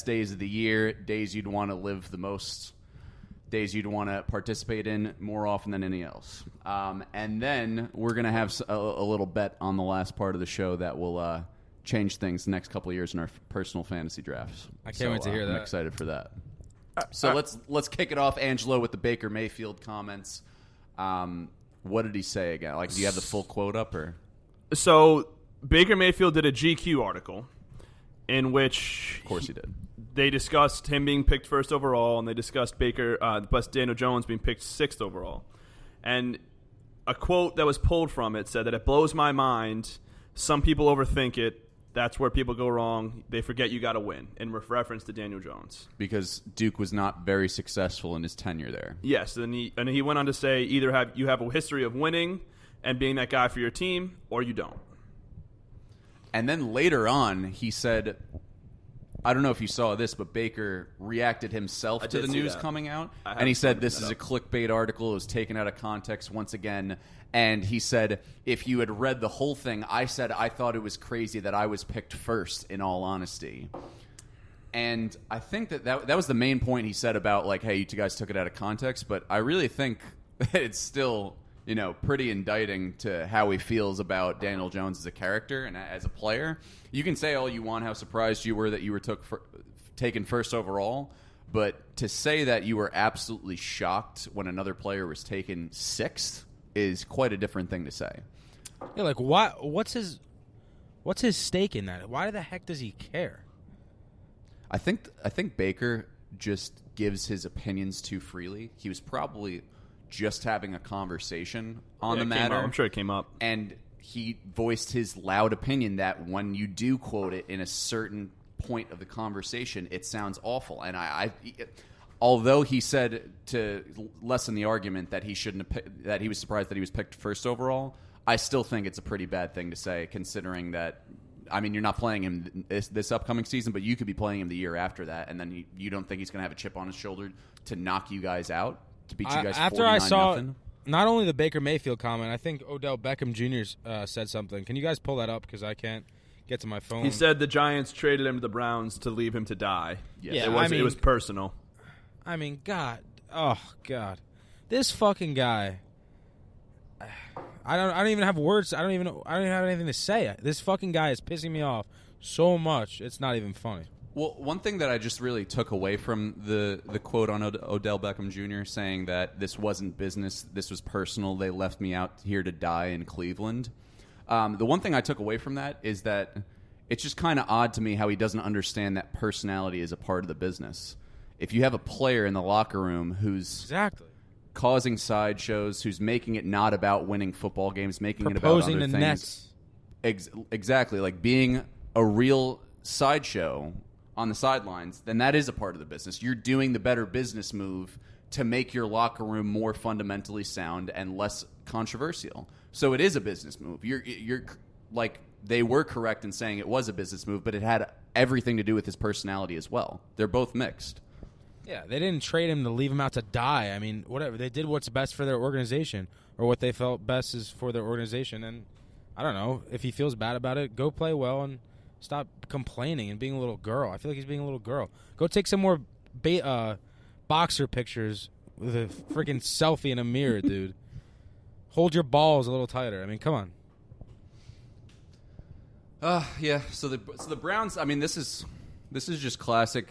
days of the year, days you'd want to live the most, days you'd want to participate in more often than any else. And then we're going to have a little bet on the last part of the show that will change things the next couple of years in our personal fantasy drafts. I can't wait to hear that. I'm excited for that. So let's kick it off, Angelo, with the Baker Mayfield comments. What did he say again? Like, do you have the full quote up? Or So Baker Mayfield did a GQ article in which, of course, he did. They discussed him being picked first overall, and they discussed Daniel Jones being picked sixth overall. And a quote that was pulled from it said that it blows my mind. Some people overthink it. That's where people go wrong. They forget you got to win, in reference to Daniel Jones. Because Duke was not very successful in his tenure there. Yes, and he went on to say either you have a history of winning and being that guy for your team, or you don't. And then later on, he said, I don't know if you saw this, but Baker reacted himself to the news coming out. And he said, this is a clickbait article. It was taken out of context once again. And he said, if you had read the whole thing, I said I thought it was crazy that I was picked first, in all honesty. And I think that was the main point he said about, like, hey, you two guys took it out of context. But I really think it's still, pretty indicting to how he feels about Daniel Jones as a character and as a player. You can say all you want how surprised you were that you were taken first overall. But to say that you were absolutely shocked when another player was taken sixth is quite a different thing to say. Yeah, like what's his stake in that? Why the heck does he care? I think Baker just gives his opinions too freely. He was probably just having a conversation on the matter. I'm sure it came up. And he voiced his loud opinion that when you do quote it in a certain point of the conversation, it sounds awful. And although he said to lessen the argument that he shouldn't have that he was surprised that he was picked first overall, I still think it's a pretty bad thing to say, considering that, I mean, you're not playing him this upcoming season, but you could be playing him the year after that, and then you don't think he's going to have a chip on his shoulder to knock you guys out, to beat you guys 49-0? After I saw not only the Baker Mayfield comment, I think Odell Beckham Jr. Said something. Can you guys pull that up, because I can't get to my phone? He said the Giants traded him to the Browns to leave him to die. Yes. Yeah, it was personal. I mean, God. Oh, God. This fucking guy. I don't even have words. I don't even have anything to say. This fucking guy is pissing me off so much. It's not even funny. Well, one thing that I just really took away from the quote on Odell Beckham Jr. saying that this wasn't business, this was personal, they left me out here to die in Cleveland. The one thing I took away from that is that it's just kind of odd to me how he doesn't understand that personality is a part of the business. If you have a player in the locker room who's causing sideshows, who's making it not about winning football games, making it about other things. Exactly, like being a real sideshow on the sidelines, then that is a part of the business. You're doing the better business move to make your locker room more fundamentally sound and less controversial. So it is a business move. You're like, they were correct in saying it was a business move, but it had everything to do with his personality as well. They're both mixed. Yeah, they didn't trade him to leave him out to die. I mean, whatever. They did what's best for their organization, or what they felt best is for their organization. And I don't know, if he feels bad about it, go play well and stop complaining and being a little girl. I feel like he's being a little girl. Go take some more boxer pictures with a freaking selfie in a mirror, dude. Hold your balls a little tighter. I mean, come on. Yeah. So the Browns. I mean, this is just classic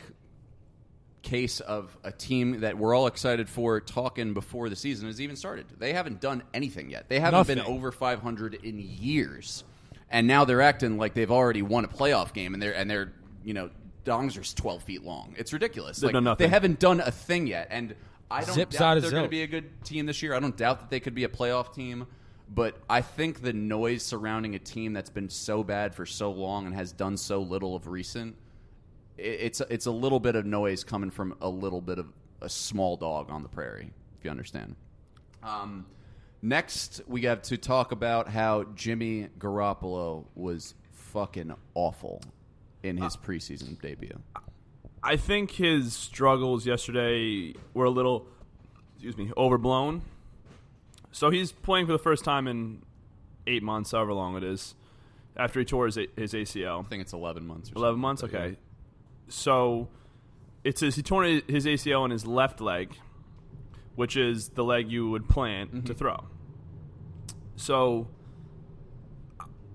case of a team that we're all excited for talking before the season has even started. They haven't done anything yet. They haven't been over 500 in years, and now they're acting like they've already won a playoff game, and they're dongs are 12 feet long. It's ridiculous. They've done nothing. They haven't done a thing yet, and I don't doubt they're going to zilch. be a good team this year. I don't doubt that they could be a playoff team, but I think the noise surrounding a team that's been so bad for so long and has done so little of recent, it's a little bit of noise coming from a little bit of a small dog on the prairie, if you understand. Next, we got to talk about how Jimmy Garoppolo was fucking awful in his preseason debut. I think his struggles yesterday were a little, overblown. So he's playing for the first time in 8 months, however long it is, after he tore his ACL. I think it's 11 months. Or 11 months? Okay. So it says he torn his ACL in his left leg, which is the leg you would plant to throw. So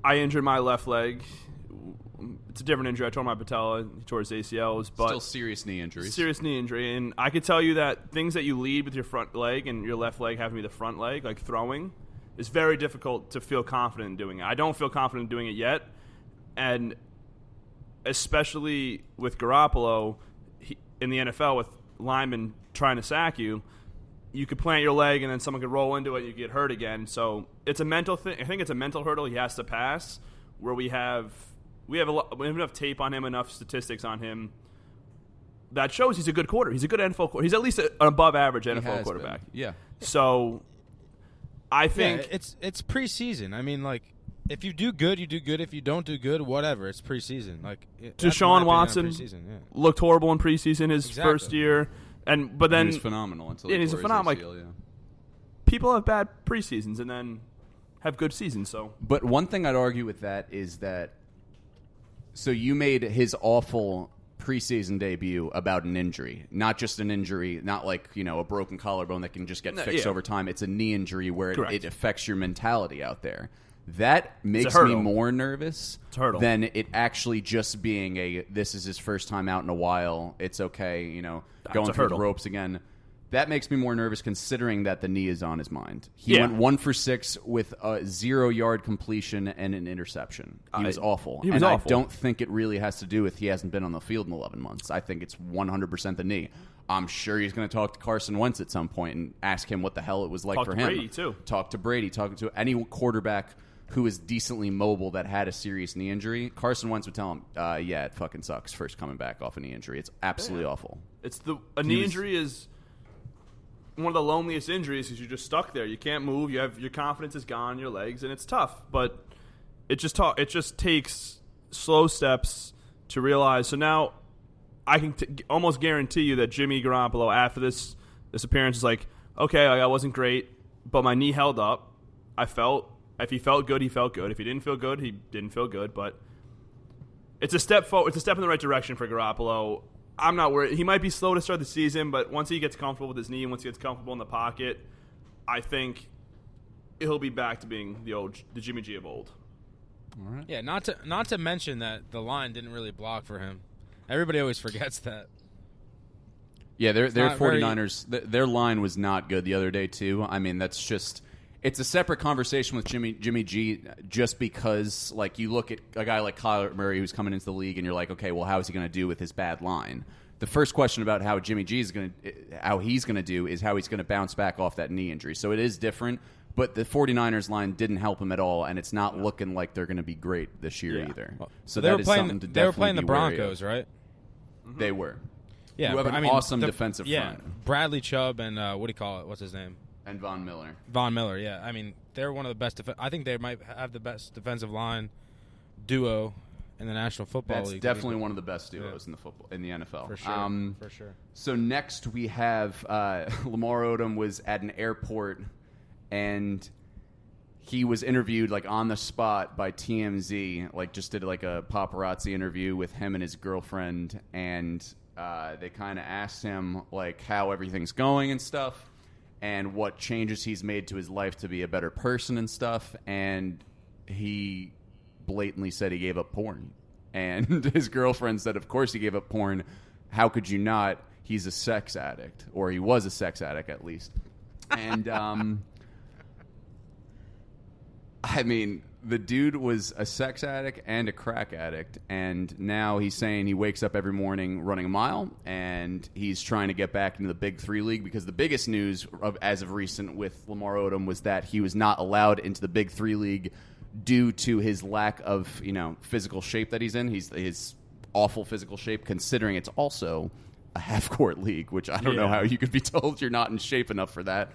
I injured my left leg. It's a different injury. I tore my patella. He tore his ACLs. But still serious knee injuries. Serious knee injury. And I could tell you that things that you lead with your front leg and your left leg having to be the front leg, like throwing, is very difficult to feel confident in doing it. I don't feel confident in doing it yet. And especially with Garoppolo in the NFL with linemen trying to sack you, you could plant your leg and then someone could roll into it and you get hurt again. So it's a mental thing. I think it's a mental hurdle he has to pass where we have enough tape on him, enough statistics on him that shows he's a good quarterback. He's a good NFL quarterback. He's at least an above average NFL quarterback. Been. Yeah. So I think it's preseason. I mean, like, if you do good, you do good. If you don't do good, whatever. It's preseason. Like, Deshaun Watson looked horrible in preseason his first year, but then he was phenomenal until he's a phenomenal. ACL, people have bad preseasons and then have good seasons. So, but one thing I'd argue with that is that. So you made his awful preseason debut about an injury, not just an injury, not like, a broken collarbone that can just get fixed over time. It's a knee injury where it affects your mentality out there. That makes me more nervous than it actually just being this is his first time out in a while. It's okay, going through the ropes again. That makes me more nervous considering that the knee is on his mind. He went 1 for 6 with a 0-yard completion and an interception. He was awful. I don't think it really has to do with he hasn't been on the field in 11 months. I think it's 100% the knee. I'm sure he's going to talk to Carson Wentz at some point and ask him what the hell it was like for him. Talk to Brady, too. Talk to Brady. Talk to any quarterback who is decently mobile that had a serious knee injury. Carson Wentz would tell him, it fucking sucks first coming back off a knee injury. It's absolutely awful. A knee injury is one of the loneliest injuries because you're just stuck there. You can't move. Your confidence is gone in your legs, and it's tough. But it just takes slow steps to realize. So now I can almost guarantee you that Jimmy Garoppolo after this appearance is like, okay, I wasn't great, but my knee held up. If he felt good, he felt good. If he didn't feel good, he didn't feel good. But it's a step forward. It's a step in the right direction for Garoppolo. I'm not worried. He might be slow to start the season, but once he gets comfortable with his knee and once he gets comfortable in the pocket, I think he'll be back to being the Jimmy G of old. All right. Yeah, not to mention that the line didn't really block for him. Everybody always forgets that. Yeah, their 49ers, their line was not good the other day too. I mean, that's just it's a separate conversation with Jimmy G just because, like, you look at a guy like Kyler Murray who's coming into the league and you're like, okay, well, how is he going to do with his bad line? The first question about how Jimmy G is how he's going to do is how he's going to bounce back off that knee injury. So it is different, but the 49ers line didn't help him at all, and it's not looking like they're going to be great this year either. So they were playing the Broncos, right? They were. Yeah, who have an awesome defensive front. Yeah, Bradley Chubb and what do you call it? What's his name? And Von Miller. Von Miller, yeah. I mean, they're one of the best. I think they might have the best defensive line duo in the National Football League. That's definitely one of the best duos in the NFL. For sure. For sure. So next we have Lamar Odom was at an airport, and he was interviewed like on the spot by TMZ. Like just did like a paparazzi interview with him and his girlfriend, and they kind of asked him like how everything's going and stuff, and what changes he's made to his life to be a better person and stuff, and he blatantly said he gave up porn. And his girlfriend said, of course he gave up porn. How could you not? He's a sex addict, or he was a sex addict at least. And I mean, the dude was a sex addict and a crack addict, and now he's saying he wakes up every morning running a mile, and he's trying to get back into the Big 3 league, because the biggest news as of recent with Lamar Odom was that he was not allowed into the Big 3 league due to his lack of, physical shape that he's in. His awful physical shape, considering it's also a half-court league, which I don't know how you could be told you're not in shape enough for that.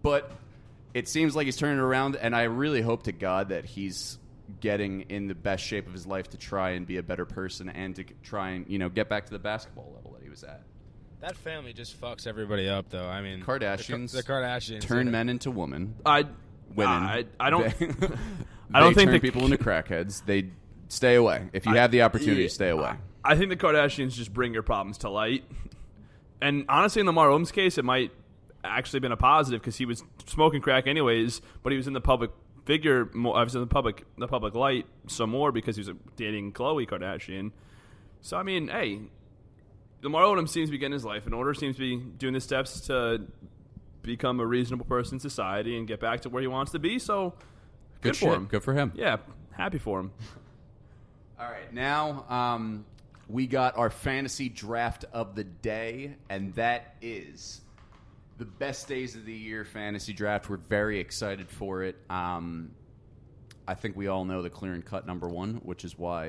But it seems like he's turning it around, and I really hope to God that he's getting in the best shape of his life to try and be a better person and to try and, get back to the basketball level that he was at. That family just fucks everybody up, though. I mean, Kardashians. The Kardashians turn men into women. Women. I don't think turn people into crackheads. They stay away. If you have the opportunity, stay away. I think the Kardashians just bring your problems to light. And honestly, in Lamar Odom's case, it might actually been a positive because he was smoking crack anyways, but he was in the public figure, I was in the public light some more because he was dating Khloe Kardashian. So I mean, hey, Lamar Odom seems to be getting his life in order, seems to be doing the steps to become a reasonable person in society and get back to where he wants to be. So good for him. Good for him. Yeah, happy for him. All right, now we got our fantasy draft of the day, and that is the best days of the year fantasy draft. We're very excited for it. I think we all know the clear and cut number one, which is why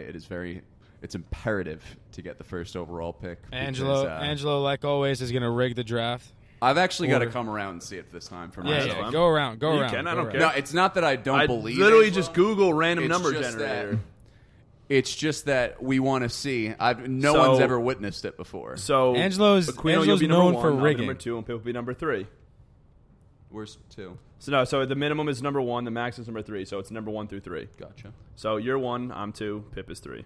it's imperative to get the first overall pick. Angelo, like always, is going to rig the draft. I've actually got to come around and see it this time for myself. Yeah, go around. You can, I don't care. No, it's not that I don't believe it. I literally just Google random number just generator. It's just that we want to see. No one's ever witnessed it before. So Angelo's known for rigging. Number 2, and Pip will be number 3. Where's 2? So the minimum is number 1, the max is number 3. So it's number 1 through 3. Gotcha. So you're 1, I'm 2, Pip is 3.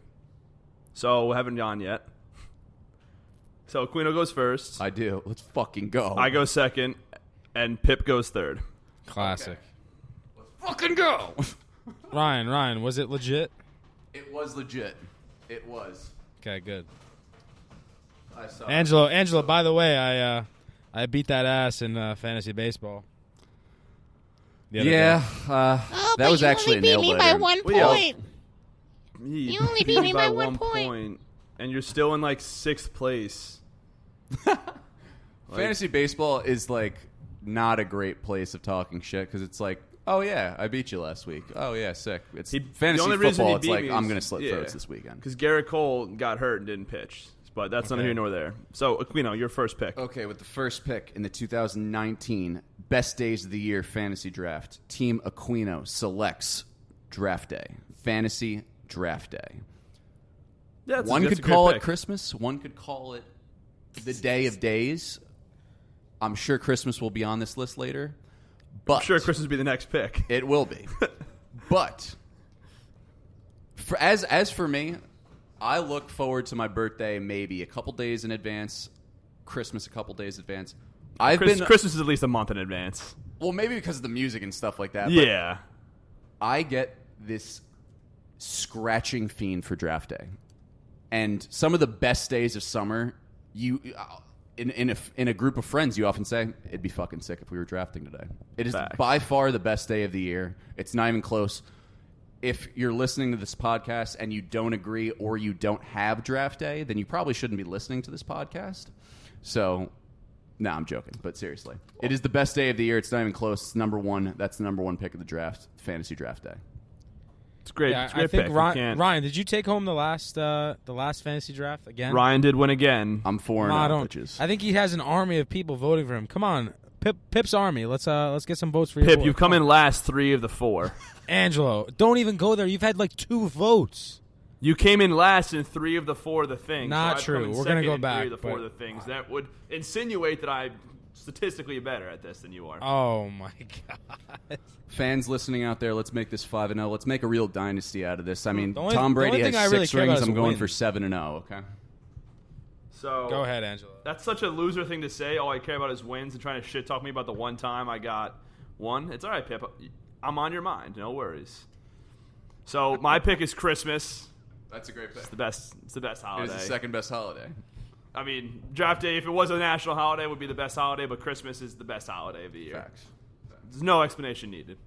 So we haven't gone yet. So Aquino goes first. I do. Let's fucking go. I go second, and Pip goes third. Classic. Okay. Let's fucking go. Ryan, was it legit? It was legit. It was. Okay, good. I saw Angelo. By the way, I beat that ass in fantasy baseball. Yeah, that was actually a nail biter. You only beat me by 1 point. You only beat me by 1 point. And you're still in, 6th place. Fantasy baseball is, not a great place of talking shit because it's like, oh, yeah, I beat you last week. Oh, yeah, sick. It's fantasy football. It's like, I'm going to slit throats this weekend. Because Garrett Cole got hurt and didn't pitch. But that's neither here nor there. So, Aquino, your first pick. Okay, with the first pick in the 2019 Best Days of the Year Fantasy Draft, Team Aquino selects Draft Day. Fantasy Draft Day. Yeah, one could call it Christmas. One could call it the Day of Days. I'm sure Christmas will be on this list later. But I'm sure Christmas will be the next pick. It will be. But as for me, I look forward to my birthday maybe a couple days in advance, Christmas a couple days in advance. Christmas is at least a month in advance. Well, maybe because of the music and stuff like that. Yeah. But I get this scratching fiend for draft day. And some of the best days of summer, in a group of friends, you often say, it'd be fucking sick if we were drafting today. It is by far the best day of the year. It's not even close. If you're listening to this podcast and you don't agree or you don't have draft day, then you probably shouldn't be listening to this podcast. So, no, I'm joking. But seriously, it is the best day of the year. It's not even close. It's number 1. That's the number 1 pick of the draft, fantasy draft day. It's great. Yeah, it's a great I think pick. Ryan, did you take home the last fantasy draft again? Ryan did win again. I'm 4-0, bitches. I think he has an army of people voting for him. Come on, Pip's army. Let's get some votes for you. Pip, you've come in last 3 of the 4. Angelo, don't even go there. You've had 2 votes. You came in last in 3 of the 4 of the things. Not true. We're gonna go back. 3 of the 4 of the things. That would insinuate that I'm statistically better at this than you are. Oh my god. Fans listening out there, let's make this 5-0. Let's make a real dynasty out of this. I mean, only, Tom Brady has 6 rings. I'm going win. for 7-0. Okay. So go ahead, Angelo. That's such a loser thing to say. All I care about is wins and trying to shit talk me about the one time I got 1. It's all right, Pip. I'm on your mind. No worries. So my pick is Christmas. That's a great pick. It's the best holiday. It is the second best holiday. I mean, draft day, if it was a national holiday, would be the best holiday, but Christmas is the best holiday of the year. Facts. There's no explanation needed.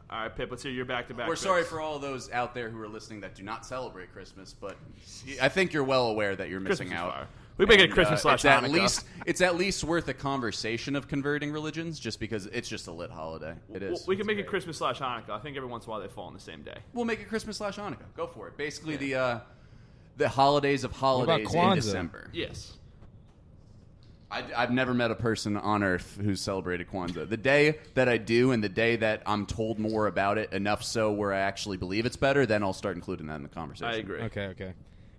All right, Pip, let's hear your back-to-back We're picks. sorry for all those out there who are listening that do not celebrate Christmas, but I think you're well aware that you're missing out. We make it Christmas / Hanukkah. It's at least worth a conversation of converting religions, just because it's just a lit holiday. It is. Well, we can make it Christmas / Hanukkah. I think every once in a while they fall on the same day. We'll make it Christmas / Hanukkah. Go for it. Basically, the holidays of holidays in December. Yes. I've never met a person on earth who's celebrated Kwanzaa. The day that I do and the day that I'm told more about it, enough so where I actually believe it's better, then I'll start including that in the conversation. I agree. Okay.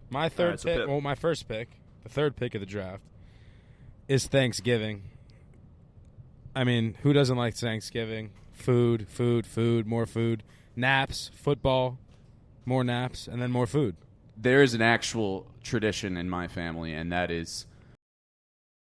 My third pick, my first pick, the third pick of the draft, is Thanksgiving. I mean, who doesn't like Thanksgiving? Food, more food. Naps, football, more naps, and then more food. There is an actual tradition in my family, and that is